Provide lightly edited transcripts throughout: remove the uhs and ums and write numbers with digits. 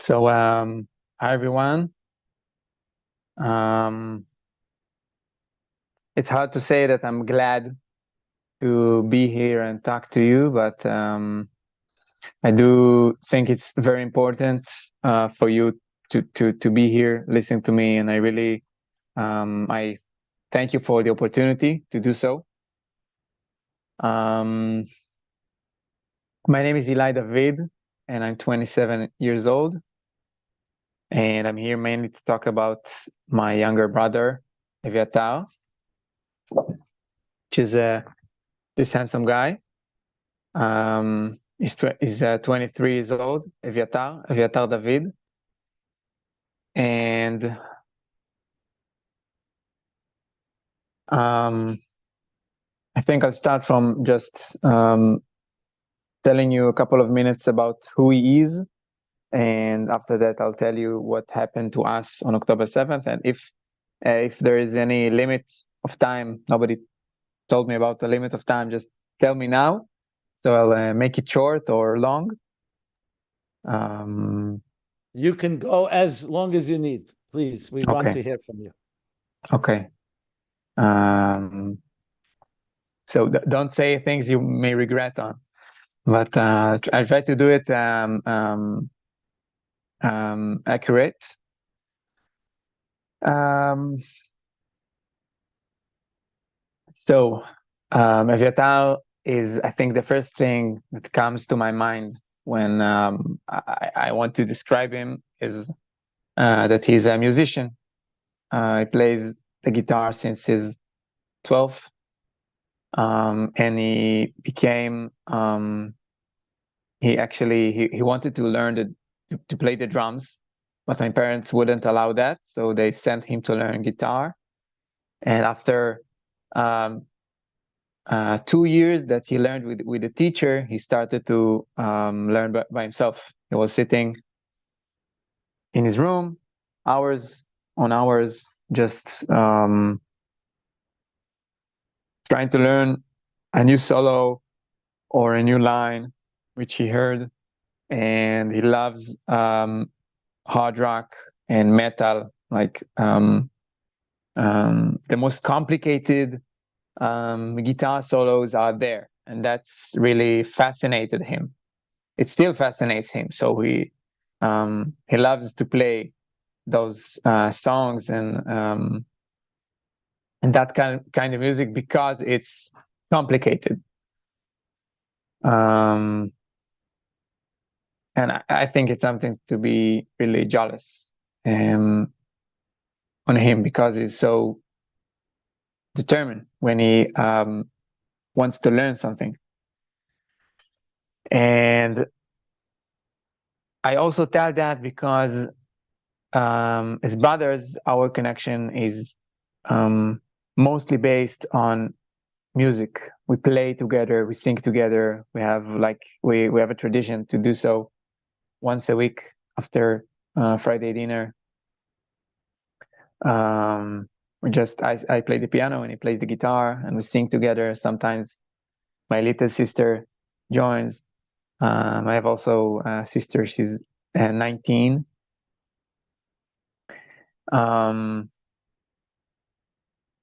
So, hi everyone. It's hard to say that I'm glad to be here and talk to you, but I do think it's very important for you to be here, listening to me, and I thank you for the opportunity to do so. My name is Eli David, and I'm 27 years old. And I'm here mainly to talk about my younger brother, Eviatar, which is this handsome guy. He's 23 years old, Eviatar David. And I think I'll start from just telling you a couple of minutes about who he is. And after that, I'll tell you what happened to us on October 7th. And if there is any limit of time, nobody told me about the limit of time, just tell me now. So I'll make it short or long. You can go as long as you need. Please, we want to hear from you. Okay. So don't say things you may regret on, but I try to do it accurate. So Eviatar is, I think, the first thing that comes to my mind when I want to describe him is that he's a musician. He plays the guitar since he's 12, and he became he wanted to learn to play the drums, but my parents wouldn't allow that, so they sent him to learn guitar. And after 2 years that he learned with a teacher, he started to learn by himself. He was sitting in his room, hours on hours, just trying to learn a new solo or a new line, which he heard. And he loves hard rock and metal, like the most complicated guitar solos are there, and that's really fascinated him. It still fascinates him. So he loves to play those songs and that kind of music because it's complicated. And I think it's something to be really jealous on him, because he's so determined when he wants to learn something. And I also tell that because as brothers, our connection is mostly based on music. We play together, we sing together. We have we have a tradition to do so once a week after Friday dinner. I play the piano and he plays the guitar, and we sing together. Sometimes my little sister joins. I have also a sister, she's 19. And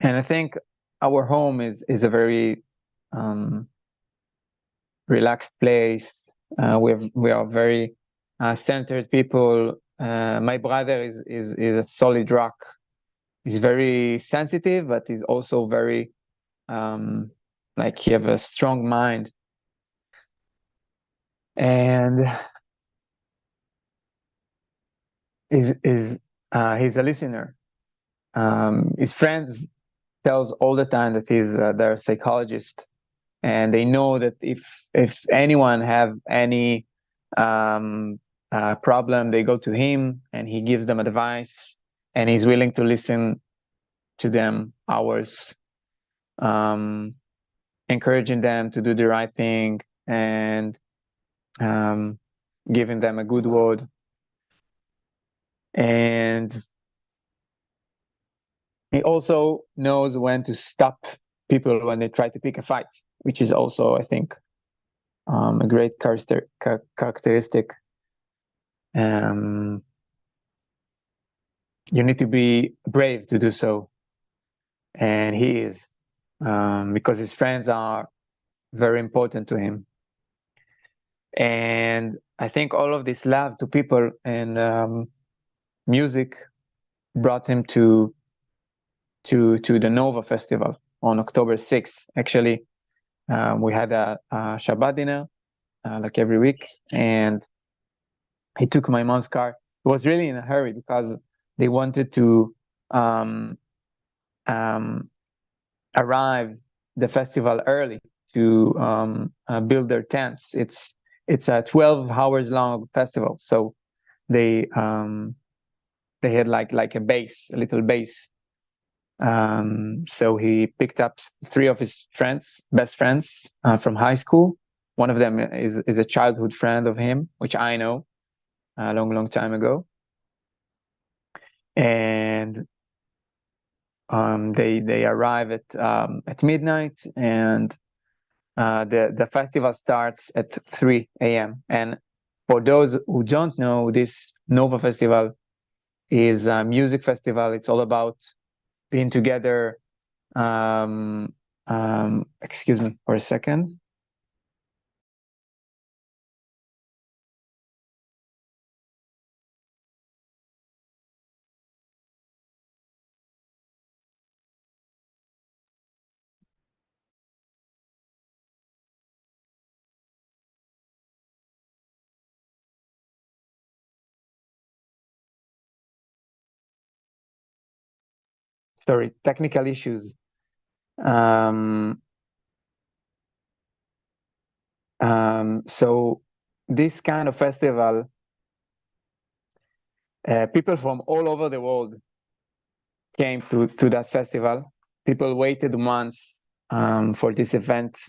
I think our home is a very relaxed place. We are very centered people. My brother is a solid rock. He's very sensitive, but he's also very he have a strong mind. And he's a listener. His friends tells all the time that he's their psychologist, and they know that if anyone have any problem, they go to him and he gives them advice, and he's willing to listen to them hours, encouraging them to do the right thing and giving them a good word. And he also knows when to stop people when they try to pick a fight, which is also, I think, a great characteristic. You need to be brave to do so. And he is, because his friends are very important to him. And I think all of this love to people and music brought him to the Nova Festival on October 6th. Actually, we had a Shabbat dinner like every week, and he took my mom's car. He was really in a hurry because they wanted to arrive the festival early to build their tents. It's a 12 hours long festival, so they had like a base, a little base. So he picked up 3 of his friends, best friends from high school. One of them is a childhood friend of him, which I know a long time ago. And they arrive at midnight, and the festival starts at 3 a.m. And for those who don't know, this Nova Festival is a music festival. It's all about being together. Excuse me for a second. Sorry, technical issues. So this kind of festival, people from all over the world came to that festival. People waited months for this event,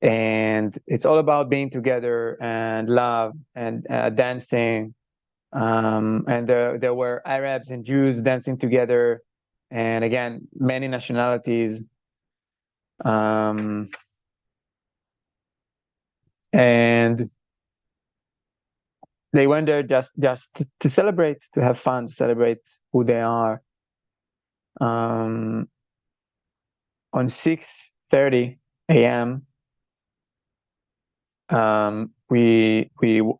and it's all about being together and love and dancing. And there were Arabs and Jews dancing together, and again, many nationalities. And they went there just to celebrate, to have fun, to celebrate who they are. On 6:30 a.m., we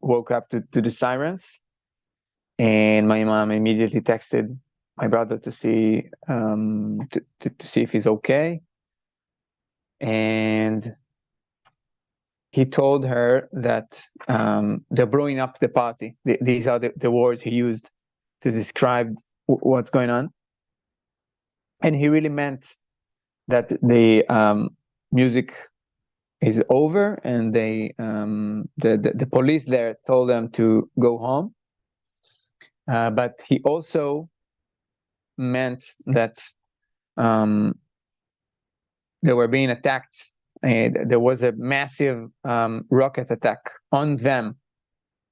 woke up to the sirens, and my mom immediately texted my brother to see to see if he's okay. And he told her that they're blowing up the party. These are the words he used to describe what's going on. And he really meant that the music is over, and the police there told them to go home. But he also meant that they were being attacked. There was a massive rocket attack on them,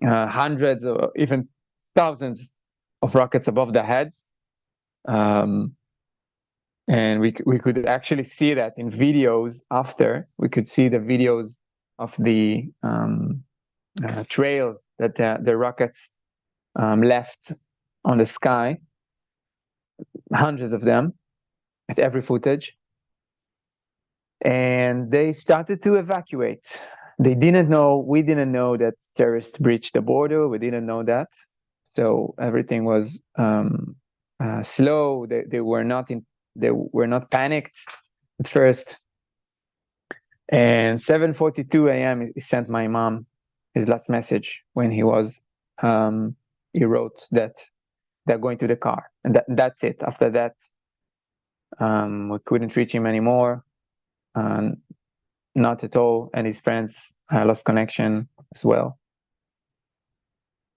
hundreds or even thousands of rockets above their heads. And we could actually see that in videos after. We could see the videos of the trails that the rockets left on the sky, hundreds of them at every footage. And they started to evacuate. We didn't know that terrorists breached the border. We didn't know that. So everything was slow. They were not panicked at first. And 7:42 a.m. he sent my mom his last message when he wrote that they're going to the car, and that's it. After that, we couldn't reach him anymore, not at all. And his friends lost connection as well.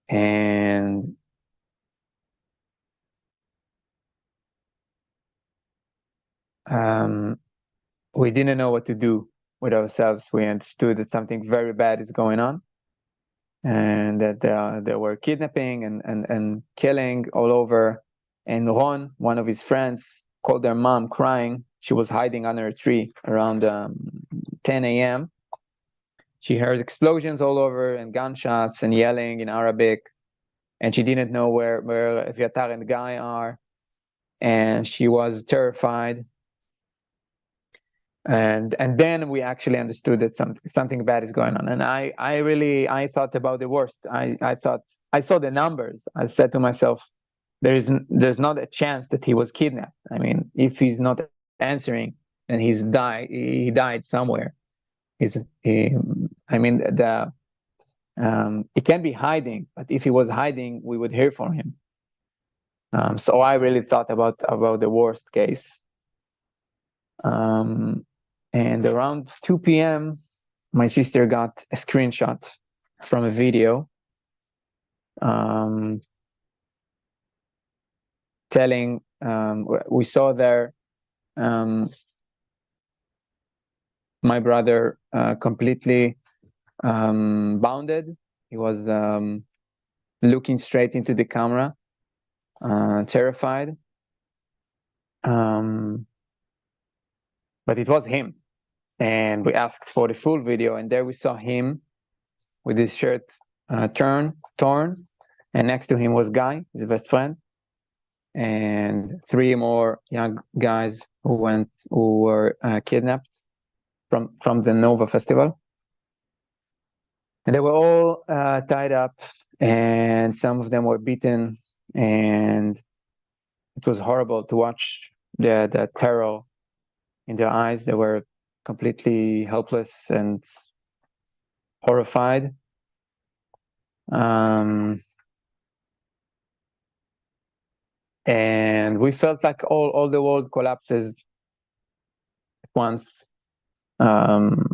And we didn't know what to do with ourselves. We understood that something very bad is going on, and that there were kidnapping and killing all over. And Ron, one of his friends, called their mom crying. She was hiding under a tree around 10 a.m. she heard explosions all over and gunshots and yelling in Arabic, and she didn't know where Evyatar and Guy are, and she was terrified. And then we actually understood that something bad is going on. And I thought about the worst. I thought, I saw the numbers. I said to myself, there's not a chance that he was kidnapped. I mean, if he's not answering, then he died somewhere. He can't be hiding, but if he was hiding, we would hear from him. So I really thought about the worst case. And around 2 p.m., my sister got a screenshot from a video telling, we saw there my brother completely bounded. He was looking straight into the camera, terrified. But it was him. And we asked for the full video, and there we saw him with his shirt torn, and next to him was Guy, his best friend, and 3 more young guys who were kidnapped from the Nova Festival. And they were all tied up, and some of them were beaten, and it was horrible to watch the terror in their eyes. They were completely helpless and horrified. And we felt like all the world collapses at once. And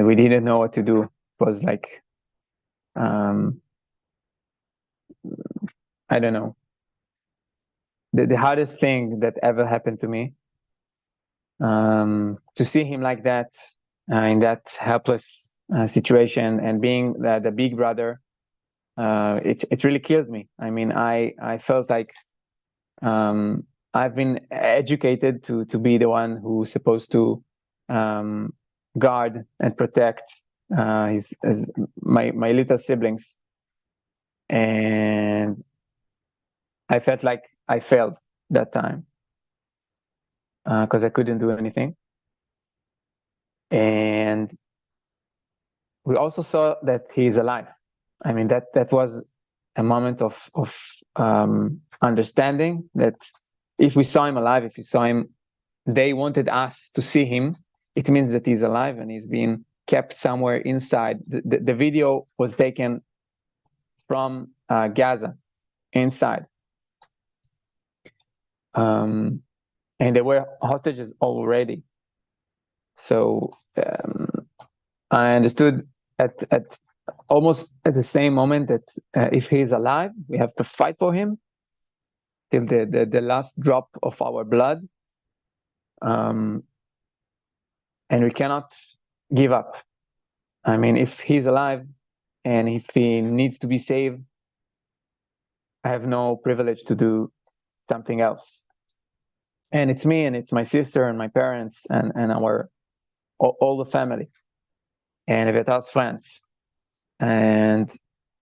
we didn't know what to do. It was like, I don't know, the hardest thing that ever happened to me. To see him like that, in that helpless situation, and being the big brother, it really killed me. I mean, I felt like I've been educated to be the one who's supposed to guard and protect my little siblings, and I felt like I failed that time because I couldn't do anything. And we also saw that he's alive. I mean, that was a moment of understanding that if we saw him alive, if we saw him, they wanted us to see him, it means that he's alive and he's being kept somewhere inside. The video was taken from Gaza, inside. And there were hostages already. So I understood at almost at the same moment that if he is alive, we have to fight for him till the last drop of our blood. And we cannot give up. I mean, if he's alive and if he needs to be saved, I have no privilege to do something else. And it's me, and it's my sister and my parents and our all the family and Evyatar's friends. And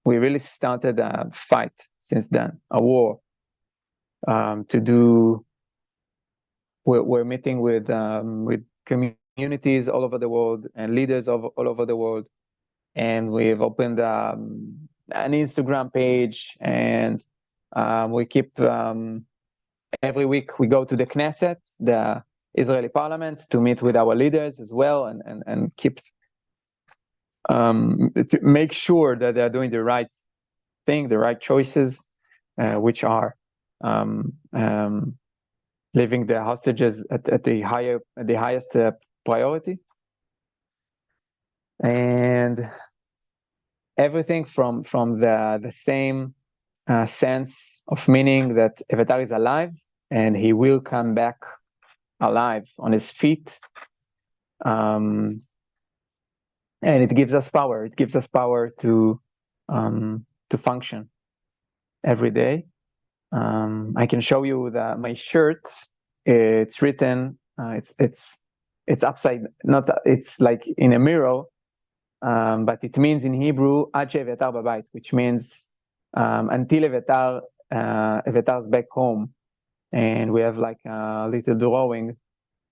we really started a fight since then, a war. We're meeting with communities all over the world and leaders all over the world, and we've opened an Instagram page, and we keep every week we go to the Knesset, the Israeli parliament, to meet with our leaders as well, and keep to make sure that they're doing the right thing, the right choices, which are leaving the hostages at the highest priority, and everything from the same sense of meaning that Evyatar is alive and he will come back alive on his feet. And it gives us power. It gives us power to function every day. I can show you my shirt. It's written. It's it's upside, not, it's like in a mirror, but it means in Hebrew, Ad she'Eviatar babayit, which means until Eviatar's back home. And we have like a little drawing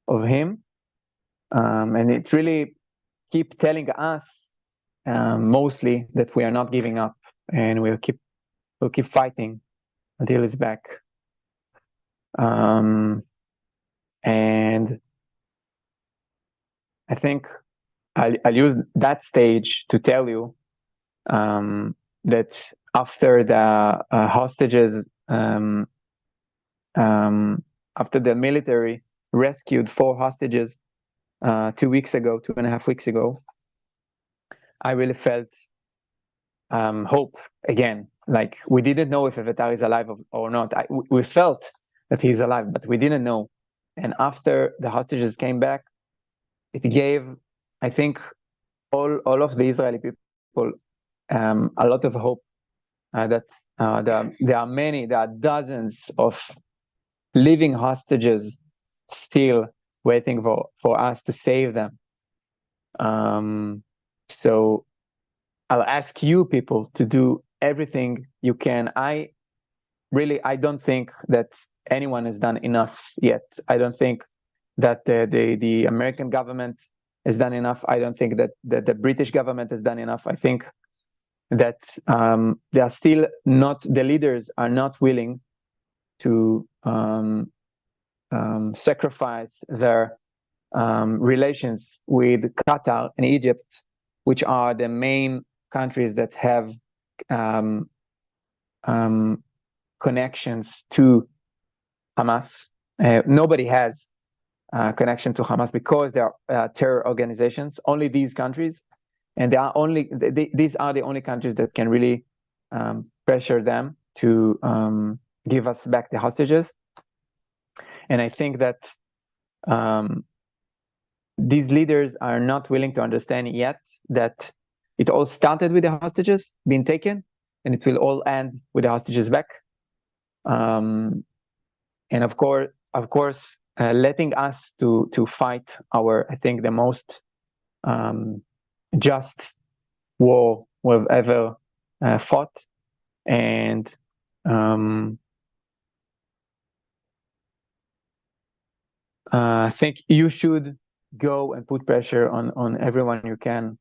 of him. And it really keep telling us mostly that we are not giving up, and we'll keep fighting until he's back. And I think I'll use that stage to tell you that after the hostages, after the military rescued 4 hostages 2.5 weeks ago, I really felt hope again. Like, we didn't know if Eviatar is alive or not. We felt that he's alive, but we didn't know. And after the hostages came back, it gave, I think, all of the Israeli people a lot of hope that there are dozens of living hostages still waiting for us to save them. So I'll ask you people to do everything you can. I don't think that anyone has done enough yet. I don't think that the American government has done enough. I don't think that the British government has done enough. I think that they are still not, the leaders are not willing to sacrifice their relations with Qatar and Egypt, which are the main countries that have connections to Hamas. Nobody has connection to Hamas because they are terror organizations. Only these countries, and these are the only countries that can really pressure them to give us back the hostages. And I think that these leaders are not willing to understand yet that it all started with the hostages being taken, and it will all end with the hostages back. And of course, letting us to fight I think the most just war we've ever fought. And I think you should go and put pressure on everyone you can,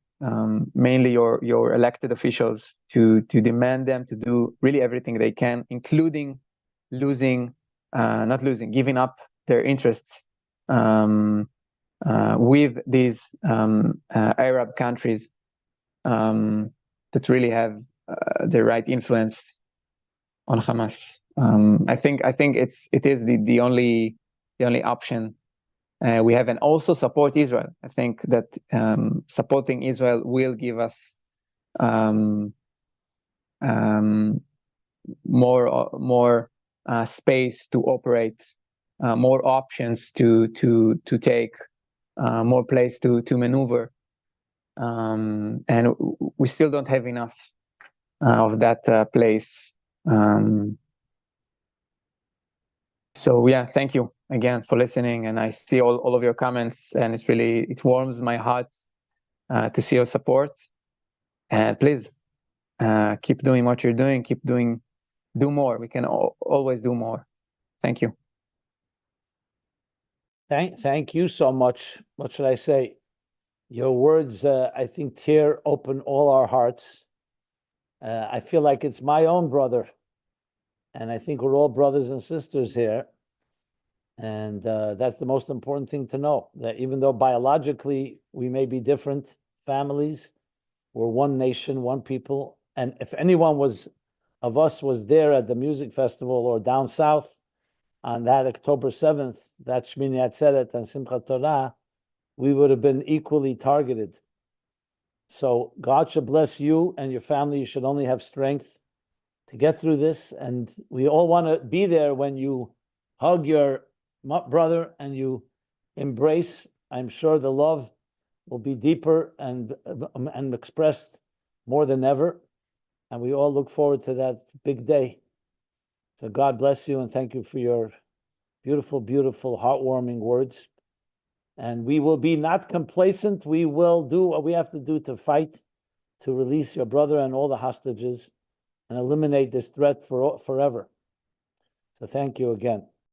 mainly your elected officials, to demand them to do really everything they can, including giving up their interests with these Arab countries that really have the right influence on Hamas. I think it is the only option we have, and also support Israel. I think that supporting Israel will give us more space to operate, more options to take, more place to maneuver, and we still don't have enough of that place. So yeah, thank you again for listening, and I see all of your comments, and it warms my heart to see your support. And please keep doing what you're doing. Do more. We can always do more. Thank you. Thank you so much. What should I say? Your words, I think, open all our hearts. I feel like it's my own brother, and I think we're all brothers and sisters here. And that's the most important thing to know, that even though biologically we may be different families, we're one nation, one people. And if anyone of us was there at the music festival or down south on that October 7th, that Shmini Atzeret and Simchat Torah, we would have been equally targeted. So God should bless you and your family. You should only have strength to get through this. And we all want to be there when you hug your brother and you embrace. I'm sure the love will be deeper and expressed more than ever. And we all look forward to that big day. So God bless you, and thank you for your beautiful, beautiful, heartwarming words. And we will be not complacent. We will do what we have to do to fight, to release your brother and all the hostages and eliminate this threat forever. So thank you again.